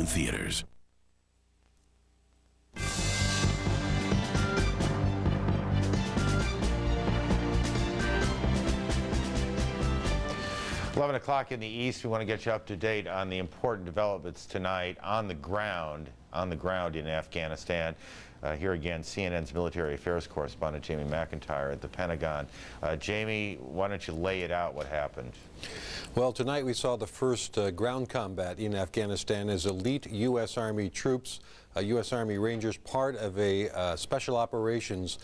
in theaters. 11 o'clock in the east. We want to get you up to date on the important developments tonight on the ground in Afghanistan. Here again, CNN's military affairs correspondent Jamie McIntyre at the Pentagon. Jamie, why don't you lay it out what happened? Well, tonight we saw the first ground combat in Afghanistan as elite U.S. Army troops, U.S. Army Rangers, part of a special operations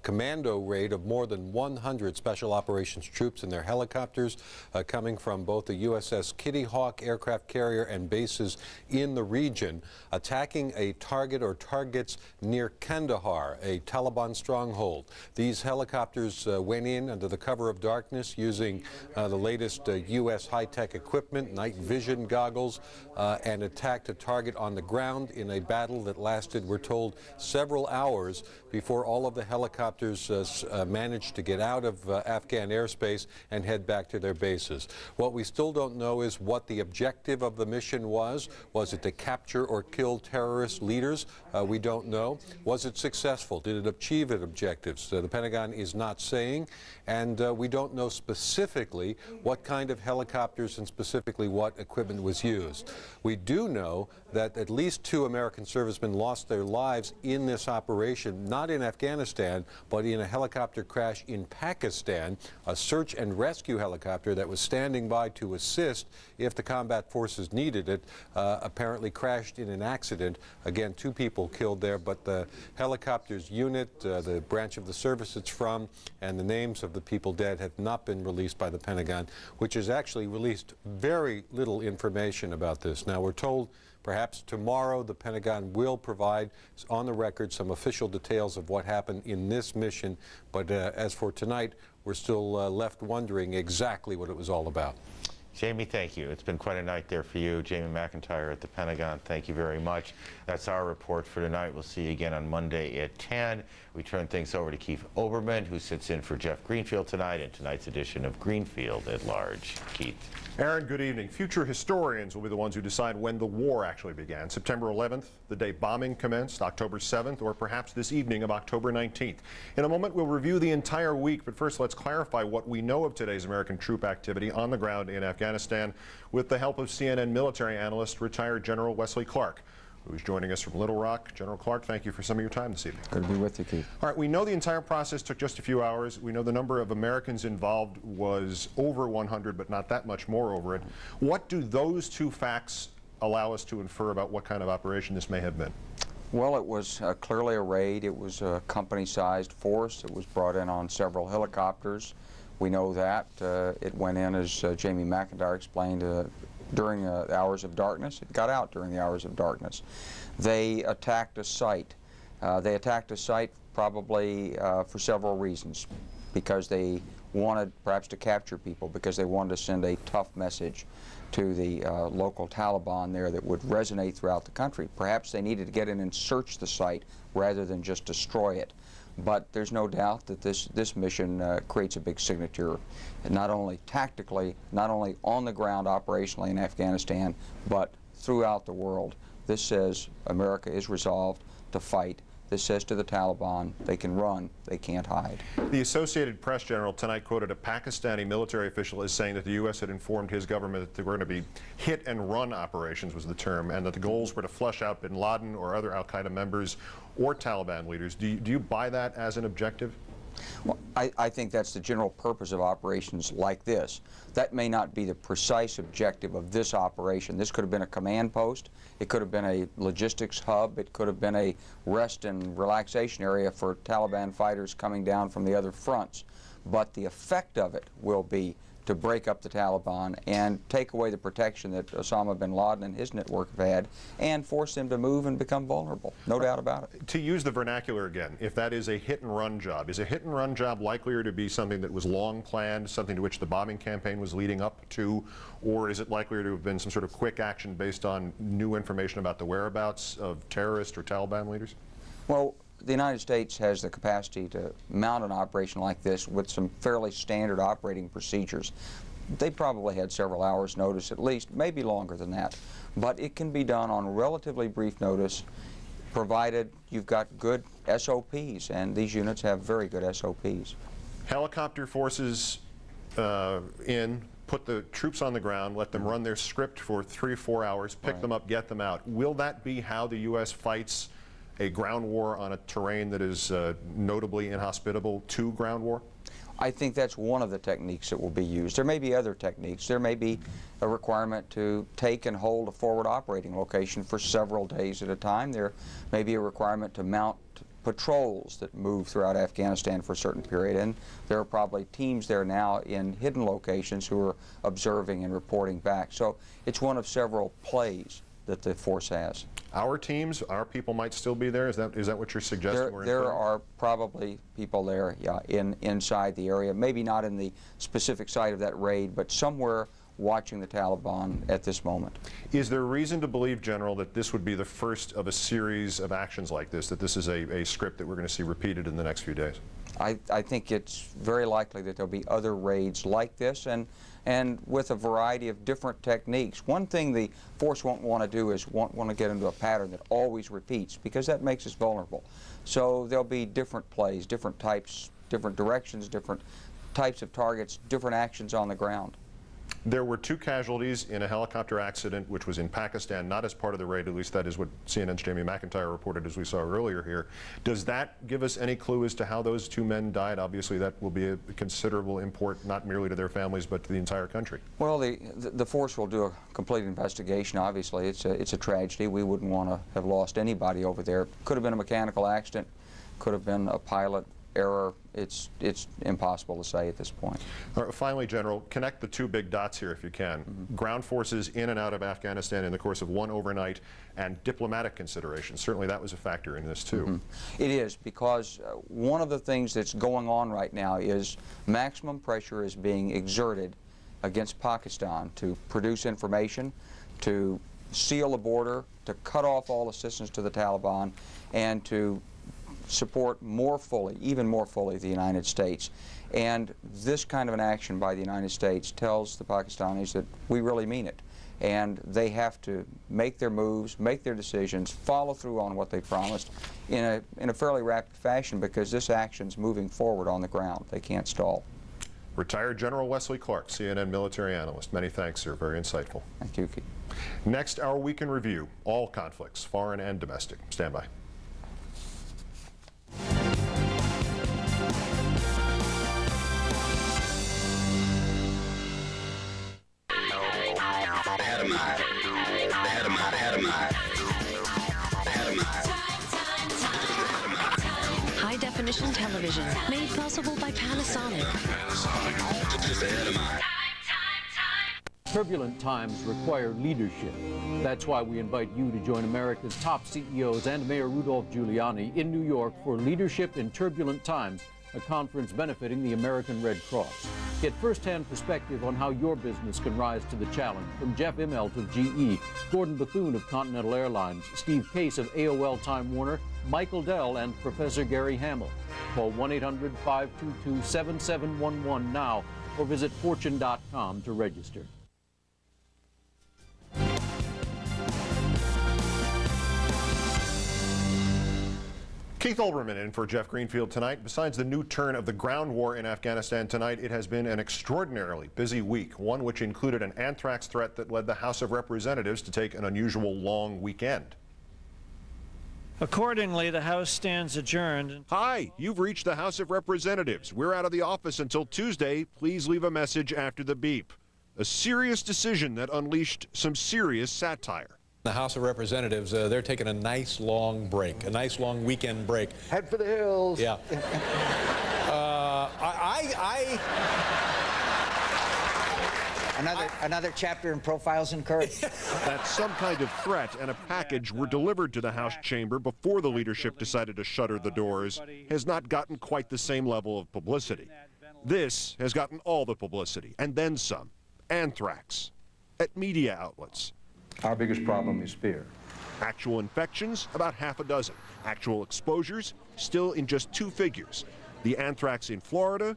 commando raid of more than 100 special operations troops in their helicopters coming from both the USS Kitty Hawk aircraft carrier and bases in the region, attacking a target or targets near Kandahar, a Taliban stronghold. These helicopters went in under the cover of darkness using the latest U.S. high-tech equipment, night vision goggles, and attacked a target on the ground in a battle that lasted, we're told, several hours before all of the helicopters managed to get out of Afghan airspace and head back to their bases. What we still don't know is what the objective of the mission was. Was it to capture or kill terrorist leaders? We don't know. Was it successful? Did it achieve its objectives? The Pentagon is not saying, and we don't know specifically what kind of helicopters and specifically what equipment was used. We do know that at least 2 American servicemen lost their lives in this operation, not in Afghanistan, but in a helicopter crash in Pakistan, a search and rescue helicopter that was standing by to assist if the combat forces needed it, apparently crashed in an accident. Again, 2 people killed there, but the helicopter's unit, the branch of the service it's from, and the names of the people dead have not been released by the Pentagon, which has actually released very little information about this. Now, we're told perhaps tomorrow the Pentagon will provide on the record some official details of what happened in this mission, but as for tonight, we're still left wondering exactly what it was all about. Jamie, thank you. It's been quite a night there for you. Jamie McIntyre at the Pentagon, thank you very much. That's our report for tonight. We'll see you again on Monday at 10. We turn things over to Keith Olbermann, who sits in for Jeff Greenfield tonight in tonight's edition of Greenfield at Large. Keith. Aaron, good evening. Future historians will be the ones who decide when the war actually began. September 11th, the day bombing commenced, October 7th, or perhaps this evening of October 19th. In a moment, we'll review the entire week, but first let's clarify what we know of today's American troop activity on the ground in Afghanistan with the help of CNN military analyst, retired General Wesley Clark, who's joining us from Little Rock. General Clark, thank you for some of your time this evening. Good to be with you, Keith. All right, we know the entire process took just a few hours. We know the number of Americans involved was over 100, but not that much more over it. What do those 2 facts allow us to infer about what kind of operation this may have been? Well, it was clearly a raid. It was a company-sized force. It was brought in on several helicopters. We know that. It went in, as Jamie McIntyre explained, during the hours of darkness. It got out during the hours of darkness. They attacked a site. They attacked a site probably for several reasons. Because they wanted perhaps to capture people, because they wanted to send a tough message to the local Taliban there that would resonate throughout the country. Perhaps they needed to get in and search the site rather than just destroy it. But there's no doubt that this mission creates a big signature, not only tactically, not only on the ground operationally in Afghanistan, but throughout the world. This says America is resolved to fight. This says to the Taliban, they can run, they can't hide. The Associated Press, General, tonight quoted a Pakistani military official as saying that the U.S. had informed his government that there were going to be hit-and-run operations, was the term, and that the goals were to flush out bin Laden or other al-Qaeda members or Taliban leaders. Do you buy that as an objective? Well, I think that's the general purpose of operations like this. That may not be the precise objective of this operation. This could have been a command post. It could have been a logistics hub. It could have been a rest and relaxation area for Taliban fighters coming down from the other fronts. But the effect of it will be to break up the Taliban and take away the protection that Osama bin Laden and his network have had and force them to move and become vulnerable. No doubt about it. To use the vernacular again, if that is a hit-and-run job, is a hit-and-run job likelier to be something that was long planned, something to which the bombing campaign was leading up to, or is it likelier to have been some sort of quick action based on new information about the whereabouts of terrorist or Taliban leaders? Well, the United States has the capacity to mount an operation like this with some fairly standard operating procedures. they probably had several hours notice at least, maybe longer than that. But it can be done on relatively brief notice, provided you've got good SOPs, and these units have very good SOPs. Helicopter forces put the troops on the ground, let them run their script for 3 or 4 hours, pick them up, get them out. Will that be how the U.S. fights a ground war on a terrain that is notably inhospitable to ground war? I think that's one of the techniques that will be used. There may be other techniques. There may be a requirement to take and hold a forward operating location for several days at a time. There may be a requirement to mount patrols that move throughout Afghanistan for a certain period, and there are probably teams there now in hidden locations who are observing and reporting back. So it's one of several plays that the force has. Our teams, our people might still be there? Is that what you're suggesting? There are probably people there, yeah, inside the area, maybe not in the specific site of that raid, but somewhere watching the Taliban at this moment. Is there reason to believe, General, that this would be the first of a series of actions like this, that this is a script that we're going to see repeated in the next few days? I think it's very likely that there'll be other raids like this, and with a variety of different techniques. One thing the force won't want to do is want to get into a pattern that always repeats, because that makes us vulnerable. So there'll be different plays, different types, different directions, different types of targets, different actions on the ground. There were 2 casualties in a helicopter accident which was in Pakistan, not as part of the raid, at least that is what CNN's Jamie McIntyre reported as we saw earlier here. Does that give us any clue as to how those 2 men died? Obviously that will be a considerable import, not merely to their families, but to the entire country. Well, the force will do a complete investigation, obviously. It's a tragedy. We wouldn't want to have lost anybody over there. Could have been a mechanical accident, could have been a pilot error. It's impossible to say at this point. Finally, General, connect the 2 big dots here if you can. Ground forces in and out of Afghanistan in the course of 1 overnight, and diplomatic considerations. Certainly that was a factor in this too. It is, because one of the things that's going on right now is maximum pressure is being exerted against Pakistan to produce information, to seal the border, to cut off all assistance to the Taliban, and to support more fully, even more fully, the United States. And this kind of an action by the United States tells the Pakistanis that we really mean it. And they have to make their moves, make their decisions, follow through on what they promised in a fairly rapid fashion, because this action's moving forward on the ground. They can't stall. Retired General Wesley Clark, CNN military analyst. Many thanks, sir. Very insightful. Thank you, Keith. Next, our week in review. All conflicts, foreign and domestic. Stand by. High-definition television, made possible by Panasonic. Turbulent times require leadership. That's why we invite you to join America's top CEOs and Mayor Rudolph Giuliani in New York for Leadership in Turbulent Times, a conference benefiting the American Red Cross. Get first-hand perspective on how your business can rise to the challenge from Jeff Immelt of GE, Gordon Bethune of Continental Airlines, Steve Case of AOL Time Warner, Michael Dell, and Professor Gary Hamill. Call 1-800-522-7711 now or visit fortune.com to register. Keith Olbermann in for Jeff Greenfield tonight. Besides the new turn of the ground war in Afghanistan tonight, it has been an extraordinarily busy week, one which included an anthrax threat that led the House of Representatives to take an unusual long weekend. Accordingly, the House stands adjourned. Hi, you've reached the House of Representatives. We're out of the office until Tuesday. Please leave a message after the beep. A serious decision that unleashed some serious satire. The House of Representatives, they're taking a nice long break, a nice long weekend break. Head for the hills. Yeah. Another chapter in Profiles in Courage. That some kind of threat and a package were delivered to the House chamber before the leadership decided to shutter the doors has not gotten quite the same level of publicity. This has gotten all the publicity, and then some. Anthrax. At media outlets. Our biggest problem is fear. Actual infections, about half a dozen. Actual exposures, still in just 2 figures. The anthrax in Florida,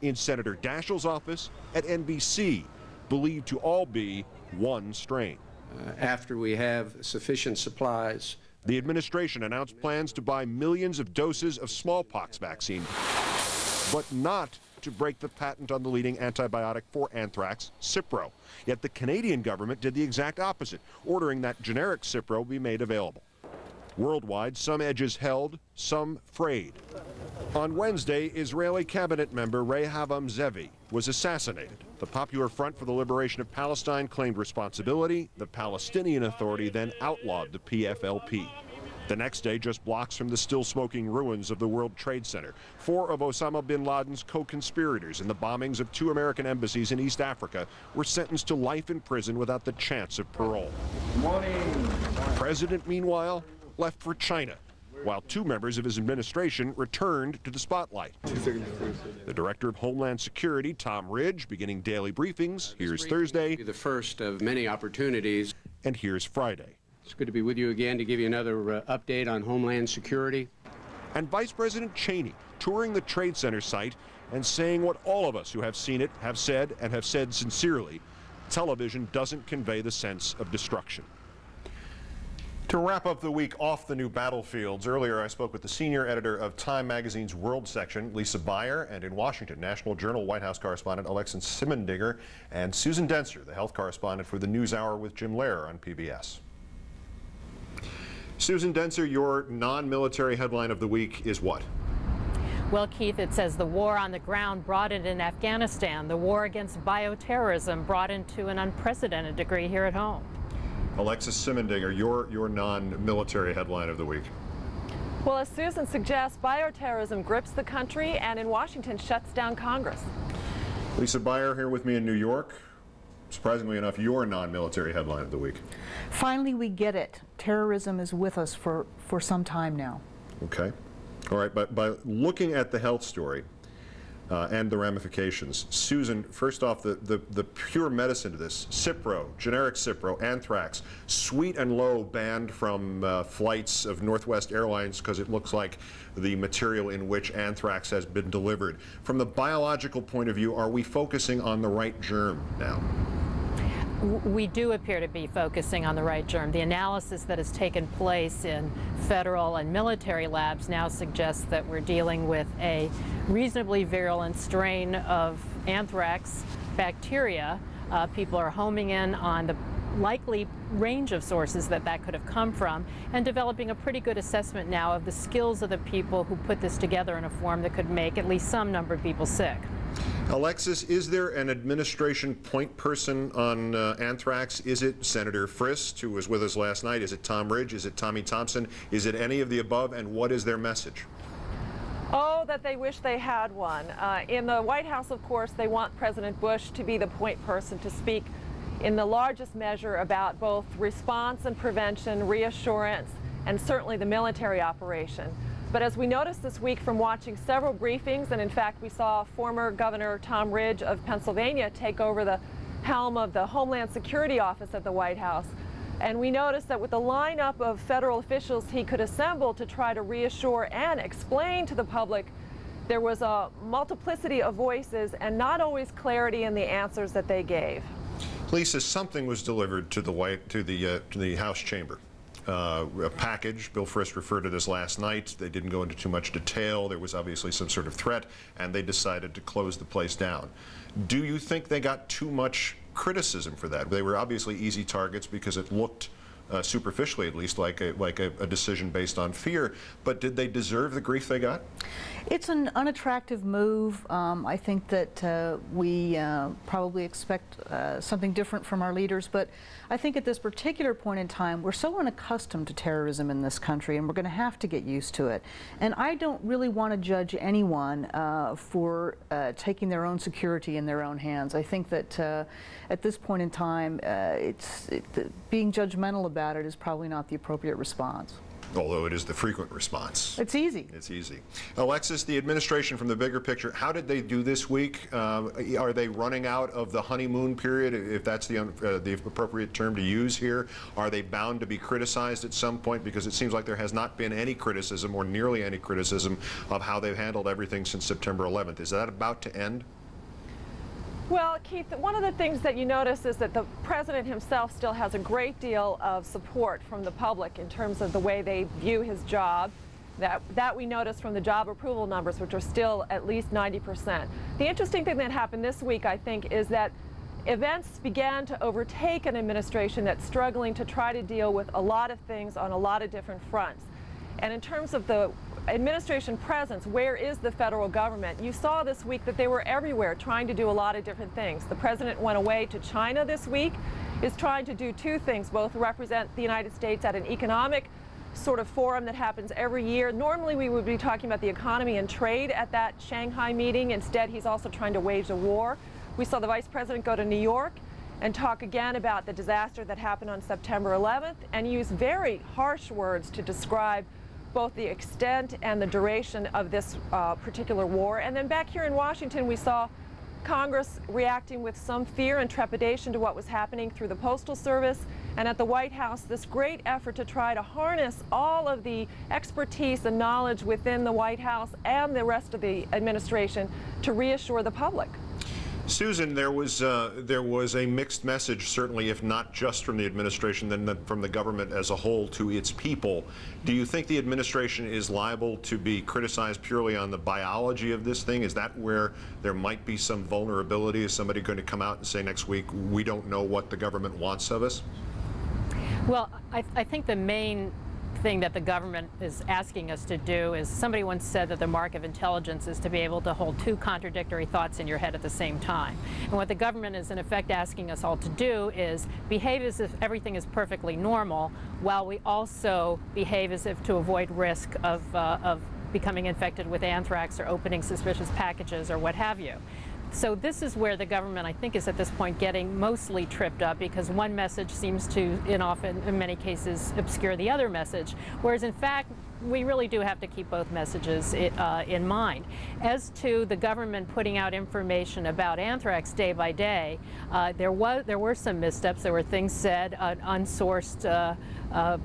in Senator Daschle's office, at NBC, believed to all be one strain. After we have sufficient supplies. The administration announced plans to buy millions of doses of smallpox vaccine, but not to break the patent on the leading antibiotic for anthrax, Cipro. Yet the Canadian government did the exact opposite, ordering that generic Cipro be made available. Worldwide, some edges held, some frayed. On Wednesday, Israeli cabinet member Rehavam Zevi was assassinated. The Popular Front for the Liberation of Palestine claimed responsibility. The Palestinian Authority then outlawed the PFLP. The next day, just blocks from the still-smoking ruins of the World Trade Center, 4 of Osama bin Laden's co-conspirators in the bombings of 2 American embassies in East Africa were sentenced to life in prison without the chance of parole. The president, meanwhile, left for China, while 2 members of his administration returned to the spotlight. The Director of Homeland Security, Tom Ridge, beginning daily briefings. Here's Thursday. The first of many opportunities. And here's Friday. It's good to be with you again to give you another update on Homeland Security. And Vice President Cheney touring the Trade Center site and saying what all of us who have seen it have said, and have said sincerely: television doesn't convey the sense of destruction. To wrap up the week off the new battlefields, earlier I spoke with the senior editor of Time Magazine's World section, Lisa Beyer, and in Washington, National Journal White House correspondent Alexis Simendinger, and Susan Denser, the health correspondent for the NewsHour with Jim Lehrer on PBS. Susan Denser, your non-military headline of the week is what? Well, Keith, it says the war on the ground brought it in Afghanistan. The war against bioterrorism brought it to an unprecedented degree here at home. Alexis Simendinger, your non-military headline of the week. Well, as Susan suggests, bioterrorism grips the country and in Washington shuts down Congress. Lisa Beyer here with me in New York. Surprisingly enough, your non-military headline of the week. Finally, we get it. Terrorism is with us for some time now. Okay. All right, but by looking at the health story and the ramifications, Susan, first off, the pure medicine to this, Cipro, generic Cipro, anthrax, sweet and low banned from flights of Northwest Airlines because it looks like the material in which anthrax has been delivered. From the biological point of view, are we focusing on the right germ now? We do appear to be focusing on the right germ. The analysis that has taken place in federal and military labs now suggests that we're dealing with a reasonably virulent strain of anthrax bacteria. People are homing in on the likely range of sources that could have come from and developing a pretty good assessment now of the skills of the people who put this together in a form that could make at least some number of people sick. Alexis, is there an administration point person on anthrax? Is it Senator Frist, who was with us last night? Is it Tom Ridge? Is it Tommy Thompson? Is it any of the above? And what is their message? Oh, that they wish they had one. In the White House, of course, they want President Bush to be the point person to speak in the largest measure about both response and prevention, reassurance, and certainly the military operation. But as we noticed this week from watching several briefings, and in fact we saw former Governor Tom Ridge of Pennsylvania take over the helm of the Homeland Security Office at the White House, and we noticed that with the lineup of federal officials he could assemble to try to reassure and explain to the public, there was a multiplicity of voices and not always clarity in the answers that they gave. Lisa, something was delivered to the House chamber. A package. Bill Frist referred to this last night. They didn't go into too much detail. There was obviously some sort of threat, and they decided to close the place down. Do you think they got too much criticism for that? They were obviously easy targets because it looked, superficially at least, like a decision based on fear. But did they deserve the grief they got? It's an unattractive move. I think that we probably expect something different from our leaders, but I think at this particular point in time, we're so unaccustomed to terrorism in this country, and we're going to have to get used to it. And I don't really want to judge anyone for taking their own security in their own hands. I think that at this point in time, being judgmental about it is probably not the appropriate response. Although it is the frequent response. It's easy. It's easy. Alexis, the administration, from the bigger picture, how did they do this week? Are they running out of the honeymoon period, if that's the appropriate term to use here? Are they bound to be criticized at some point? Because it seems like there has not been any criticism, or nearly any criticism, of how they've handled everything since September 11th. Is that about to end? Well, Keith, one of the things that you notice is that the president himself still has a great deal of support from the public in terms of the way they view his job. That we notice from the job approval numbers, which are still at least 90%. The interesting thing that happened this week, I think, is that events began to overtake an administration that's struggling to try to deal with a lot of things on a lot of different fronts. And in terms of the administration presence, where is the federal government? You saw this week that they were everywhere trying to do a lot of different things. The president went away to China this week, is trying to do two things, both represent the United States at an economic sort of forum that happens every year. Normally we would be talking about the economy and trade at that Shanghai meeting. Instead, he's also trying to wage a war. We saw the vice president go to New York and talk again about the disaster that happened on September 11th and use very harsh words to describe both the extent and the duration of this particular war. And then back here in Washington, we saw Congress reacting with some fear and trepidation to what was happening through the Postal Service, and at the White House, this great effort to try to harness all of the expertise and knowledge within the White House and the rest of the administration to reassure the public. Susan, there was a mixed message, certainly, if not just from the administration, then from the government as a whole to its people. Do you think the administration is liable to be criticized purely on the biology of this thing? Is that where there might be some vulnerability? Is somebody going to come out and say next week, we don't know what the government wants of us? Well, I think the main thing that the government is asking us to do is, somebody once said that the mark of intelligence is to be able to hold two contradictory thoughts in your head at the same time. And what the government is in effect asking us all to do is behave as if everything is perfectly normal, while we also behave as if to avoid risk of becoming infected with anthrax or opening suspicious packages or what have you. So this is where the government, I think, is at this point getting mostly tripped up, because one message seems to, in many cases, obscure the other message, whereas in fact, we really do have to keep both messages in mind. As to the government putting out information about anthrax day by day, there were some missteps. There were things said, unsourced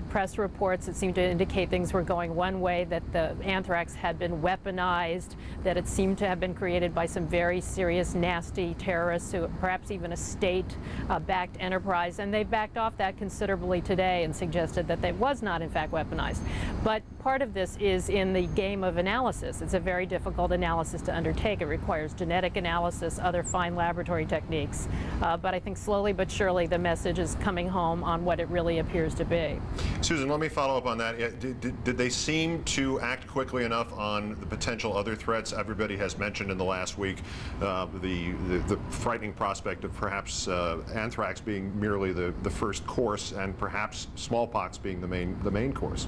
press reports that seemed to indicate things were going one way, that the anthrax had been weaponized, that it seemed to have been created by some very serious, nasty terrorists, who perhaps even a state-backed enterprise, and they backed off that considerably today and suggested that it was not, in fact, weaponized. But part of this is in the game of analysis. It's a very difficult analysis to undertake. It requires genetic analysis, other fine laboratory techniques. But I think slowly but surely the message is coming home on what it really appears to be. Susan, let me follow up on that. Did they seem to act quickly enough on the potential other threats everybody has mentioned in the last week? The frightening prospect of perhaps anthrax being merely the first course, and perhaps smallpox being the main course.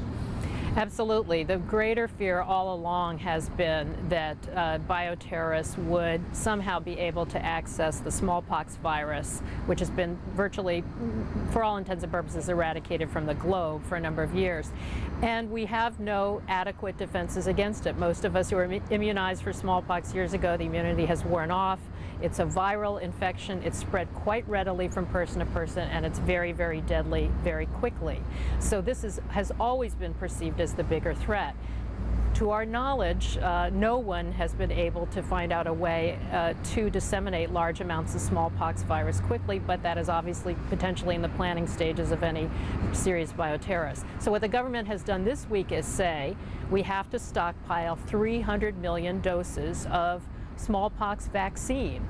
Absolutely. The greater fear all along has been that bioterrorists would somehow be able to access the smallpox virus, which has been virtually, for all intents and purposes, eradicated from the globe for a number of years. And we have no adequate defenses against it. Most of us who were immunized for smallpox years ago, the immunity has worn off. It's a viral infection. It's spread quite readily from person to person, and it's very, very deadly very quickly. So this has always been perceived as the bigger threat. To our knowledge, no one has been able to find out a way to disseminate large amounts of smallpox virus quickly, but that is obviously potentially in the planning stages of any serious bioterrorist. So what the government has done this week is say, we have to stockpile 300 million doses of smallpox vaccine,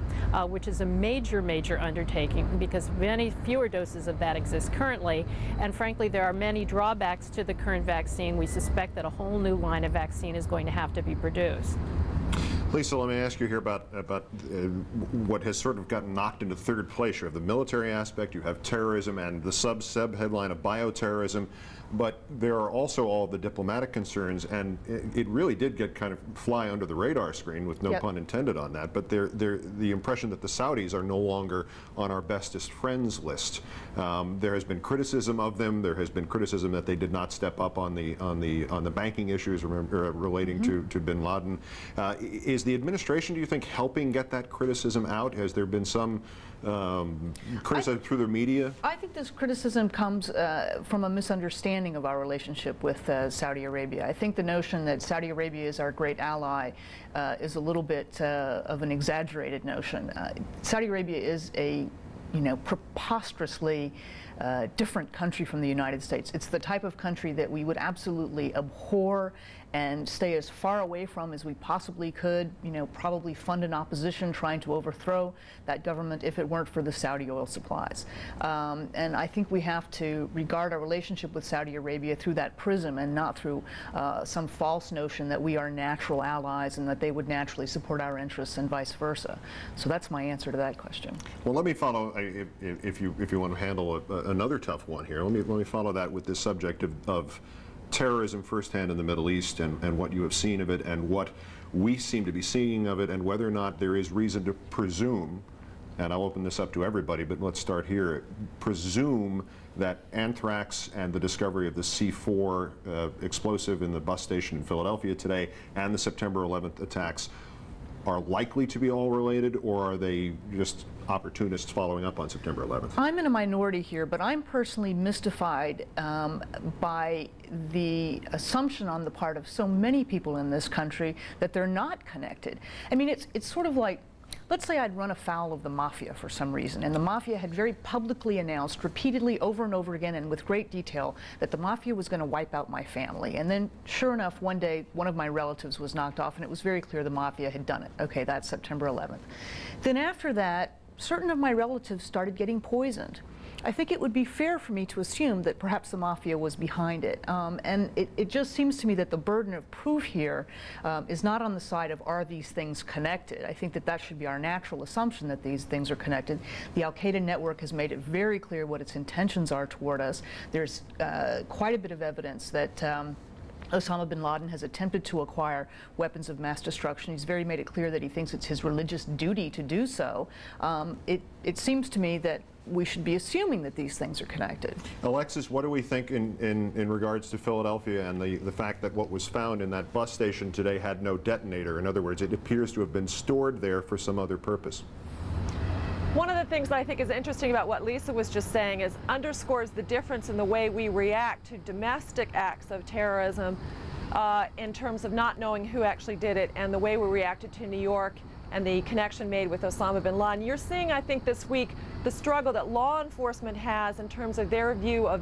which is a major, major undertaking, because many fewer doses of that exist currently. And frankly, there are many drawbacks to the current vaccine. We suspect that a whole new line of vaccine is going to have to be produced. Lisa, let me ask you here about what has sort of gotten knocked into third place. You have the military aspect, you have terrorism, and the sub-headline of bioterrorism. But there are also all the diplomatic concerns, and it really did get kind of fly under the radar screen, with no pun intended on that. But the impression that the Saudis are no longer on our bestest friends list. There has been criticism of them. There has been criticism that they did not step up on the banking issues relating to bin Laden. is the administration, do you think, helping get that criticism out? Has there been some criticism through the media? I think this criticism comes from a misunderstanding of our relationship with Saudi Arabia. I think the notion that Saudi Arabia is our great ally is a little bit of an exaggerated notion. Saudi Arabia is a preposterously different country from the United States. It's the type of country that we would absolutely abhor and stay as far away from as we possibly could, probably fund an opposition trying to overthrow that government if it weren't for the Saudi oil supplies. And I think we have to regard our relationship with Saudi Arabia through that prism and not through some false notion that we are natural allies and that they would naturally support our interests and vice versa. So that's my answer to that question. Well, let me follow, if you want to handle another tough one here, let me follow that with this subject of terrorism firsthand in the Middle East and what you have seen of it and what we seem to be seeing of it and whether or not there is reason to presume, and I'll open this up to everybody, but let's start here, presume that anthrax and the discovery of the C4 explosive in the bus station in Philadelphia today and the September 11th attacks are likely to be all related, or are they just opportunists following up on September 11th? I'm in a minority here, but I'm personally mystified by the assumption on the part of so many people in this country that they're not connected. I mean, it's sort of like, let's say I'd run afoul of the mafia for some reason, and the mafia had very publicly announced repeatedly over and over again and with great detail that the mafia was going to wipe out my family. And then, sure enough, one day, one of my relatives was knocked off, and it was very clear the mafia had done it. Okay, that's September 11th. Then after that, certain of my relatives started getting poisoned. I think it would be fair for me to assume that perhaps the mafia was behind it. And it just seems to me that the burden of proof here is not on the side of are these things connected. I think that should be our natural assumption that these things are connected. The Al-Qaeda network has made it very clear what its intentions are toward us. There's quite a bit of evidence that Osama bin Laden has attempted to acquire weapons of mass destruction. He's very made it clear that he thinks it's his religious duty to do so. It seems to me that we should be assuming that these things are connected. Alexis, what do we think in regards to Philadelphia and the fact that what was found in that bus station today had no detonator? In other words, it appears to have been stored there for some other purpose. One of the things that I think is interesting about what Lisa was just saying is underscores the difference in the way we react to domestic acts of terrorism in terms of not knowing who actually did it and the way we reacted to New York and the connection made with Osama bin Laden. You're seeing, I think, this week the struggle that law enforcement has in terms of their view of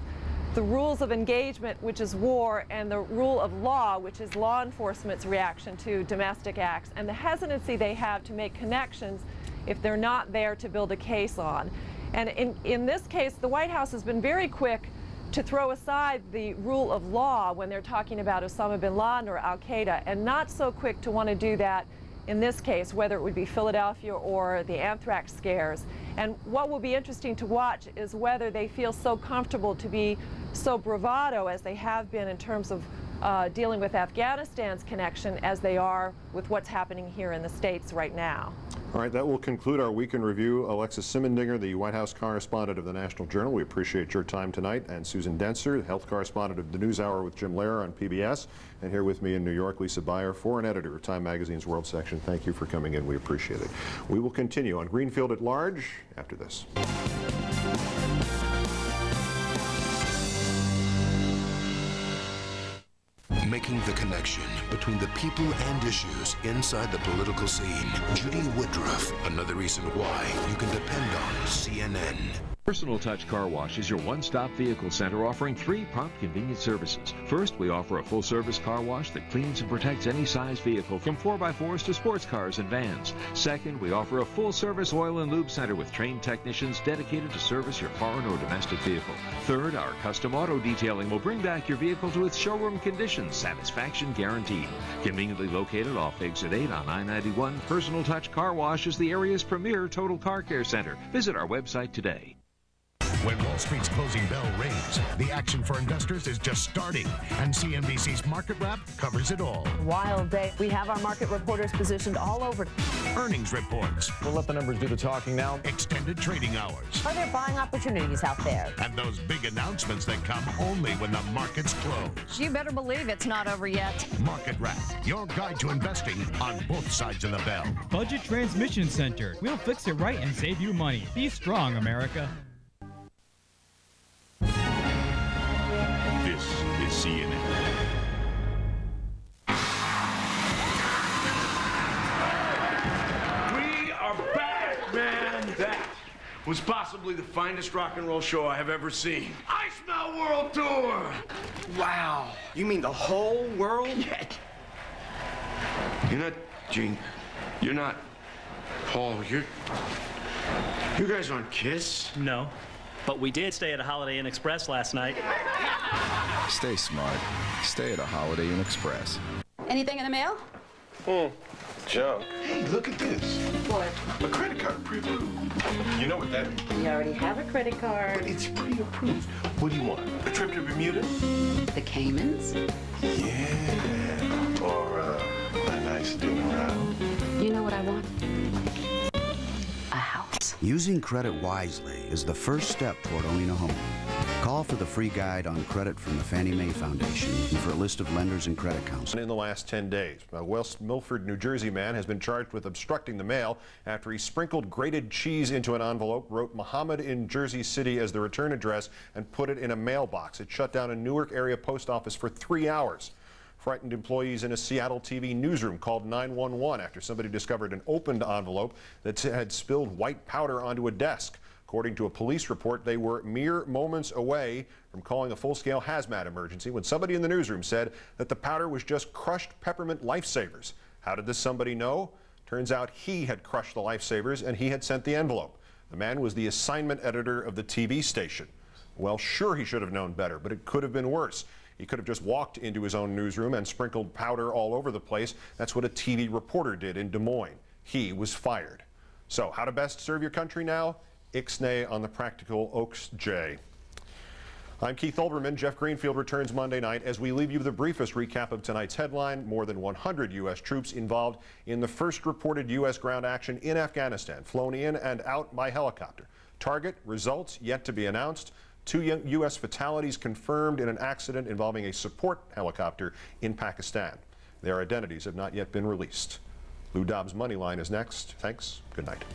the rules of engagement, which is war, and the rule of law, which is law enforcement's reaction to domestic acts, and the hesitancy they have to make connections if they're not there to build a case on. And in this case, the White House has been very quick to throw aside the rule of law when they're talking about Osama bin Laden or Al-Qaeda, and not so quick to want to do that in this case, whether it would be Philadelphia or the anthrax scares. And what will be interesting to watch is whether they feel so comfortable to be so bravado as they have been in terms of dealing with Afghanistan's connection as they are with what's happening here in the States right now. All right, that will conclude our Week in Review. Alexis Simendinger, the White House correspondent of the National Journal, we appreciate your time tonight, and Susan Dentzer, the health correspondent of the NewsHour with Jim Lehrer on PBS, and here with me in New York, Lisa Beyer, foreign editor of Time Magazine's World Section. Thank you for coming in. We appreciate it. We will continue on Greenfield at Large after this. Making the connection between the people and issues inside the political scene. Judy Woodruff, another reason why you can depend on CNN. Personal Touch Car Wash is your one-stop vehicle center offering 3 prompt convenient services. First, we offer a full-service car wash that cleans and protects any size vehicle from 4x4s to sports cars and vans. Second, we offer a full-service oil and lube center with trained technicians dedicated to service your foreign or domestic vehicle. Third, our custom auto detailing will bring back your vehicle to its showroom condition, satisfaction guaranteed. Conveniently located off Exit 8 on I-91, Personal Touch Car Wash is the area's premier total car care center. Visit our website today. When Wall Street's closing bell rings, the action for investors is just starting, and CNBC's Market Wrap covers it all. Wild day. We have our market reporters positioned all over. Earnings reports. We'll let the numbers do the talking now. Extended trading hours. Are there buying opportunities out there? And those big announcements that come only when the markets close. You better believe it's not over yet. Market Wrap, your guide to investing on both sides of the bell. Budget Transmission Center. We'll fix it right and save you money. Be strong, America. This is CNN. We are back, man. That was possibly the finest rock and roll show I have ever seen. I Smell World Tour. Wow. You mean the whole world? Yeah. You're not Gene. You're not Paul. You guys aren't Kiss. No, but we did stay at a Holiday Inn Express last night. Stay smart. Stay at a Holiday Inn Express. Anything in the mail? Junk. Hey, look at this. What? A credit card pre-approved. You know what that means? We already have a credit card. But it's pre-approved. What do you want? A trip to Bermuda? The Caymans? Yeah. Or a nice dinner out. You know what I want? A house. Using credit wisely is the first step toward owning a home. Call for the free guide on credit from the Fannie Mae Foundation and for a list of lenders and credit counselors. In the last 10 days, a West Milford, New Jersey man has been charged with obstructing the mail after he sprinkled grated cheese into an envelope, wrote Muhammad in Jersey City as the return address, and put it in a mailbox. It shut down a Newark area post office for 3 hours. Frightened employees in a Seattle TV newsroom called 911 after somebody discovered an opened envelope that had spilled white powder onto a desk. According to a police report, they were mere moments away from calling a full-scale hazmat emergency when somebody in the newsroom said that the powder was just crushed peppermint lifesavers. How did this somebody know? Turns out he had crushed the lifesavers and he had sent the envelope. The man was the assignment editor of the TV station. Well, sure, he should have known better, but it could have been worse. He could have just walked into his own newsroom and sprinkled powder all over the place. That's what a TV reporter did in Des Moines. He was fired. So how to best serve your country now? Ixnay on the Practical Oaks J. I'm Keith Olbermann. Jeff Greenfield returns Monday night as we leave you the briefest recap of tonight's headline. More than 100 U.S. troops involved in the first reported U.S. ground action in Afghanistan, flown in and out by helicopter. Target results yet to be announced. 2 U.S. fatalities confirmed in an accident involving a support helicopter in Pakistan. Their identities have not yet been released. Lou Dobbs' Moneyline is next. Thanks. Good night.